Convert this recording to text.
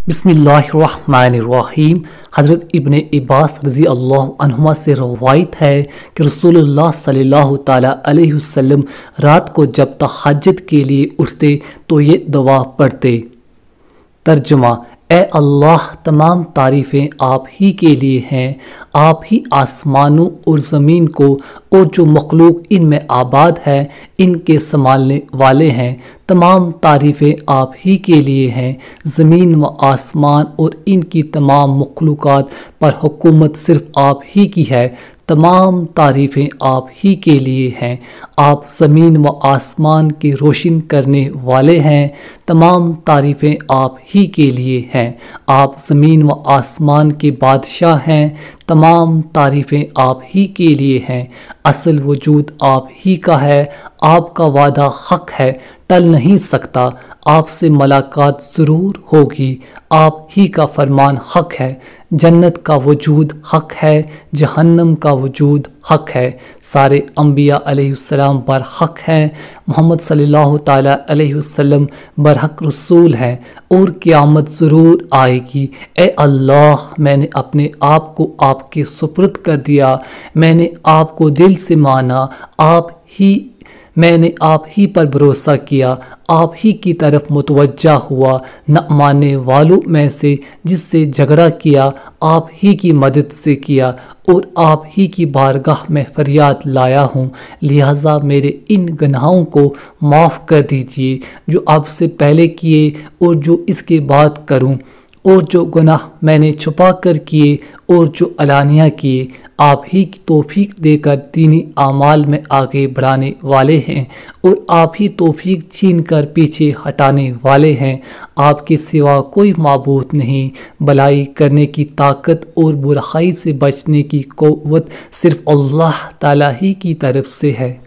बिस्मिल्लाहिर्रहमानिर्रहीम। हज़रत इब्न अब्बास रज़ी अल्लाह अन्हुमा से रवायत है कि रसूलुल्लाह सल्लल्लाहु ताला अलैहि वसल्लम रात को जब तहज्जुद के लिए उठते तो ये दुआ पढ़ते। तर्जुमा: ए अल्लाह, तमाम तारीफ़ें आप ही के लिए हैं। आप ही आसमानों और ज़मीन को और जो मखलूक इनमें आबाद है इनके संभालने वाले हैं। तमाम तारीफ़ें आप ही के लिए हैं। ज़मीन व आसमान और इनकी तमाम मखलूक़ात पर हुकूमत सिर्फ़ आप ही की है। तमाम तारीफ़ें आप ही के लिए हैं। आप ज़मीन व आसमान के रोशन करने वाले हैं। तमाम तारीफ़ें आप ही के लिए हैं। आप ज़मीन व आसमान के बादशाह हैं। तमाम तारीफ़ें आप ही के लिए हैं। असल वजूद आप ही का है। आपका वादा हक़ है, टल नहीं सकता। आपसे मुलाकात ज़रूर होगी। आप ही का फरमान हक़ है। जन्नत का वजूद हक़ है, जहन्नम का वजूद हक़ है। सारे अंबिया अलैहिस्सलाम पर हक़ है। मोहम्मद सल्लल्लाहु ताला अलैहि वसल्लम बरहक रसूल हैं और क़यामत ज़रूर आएगी। ए अल्लाह, मैंने अपने आप को आपके सुपुर्द कर दिया। मैंने आपको दिल से माना। मैंने आप ही पर भरोसा किया। आप ही की तरफ मुतवज्जा हुआ। न मानने वालों में से जिससे झगड़ा किया आप ही की मदद से किया और आप ही की बारगाह में फरियाद लाया हूँ। लिहाजा मेरे इन गुनाहों को माफ़ कर दीजिए जो अब से पहले किए और जो इसके बाद करूँ, और जो गुनाह मैंने छुपा कर किए और जो अलानिया किए। आप ही की तौफीक देकर दीनी आमाल में आगे बढ़ाने वाले हैं और आप ही तौफीक छीन कर पीछे हटाने वाले हैं। आपके सिवा कोई माबूद नहीं। भलाई करने की ताकत और बुराई से बचने की क़ुव्वत सिर्फ़ अल्लाह ताला ही की तरफ से है।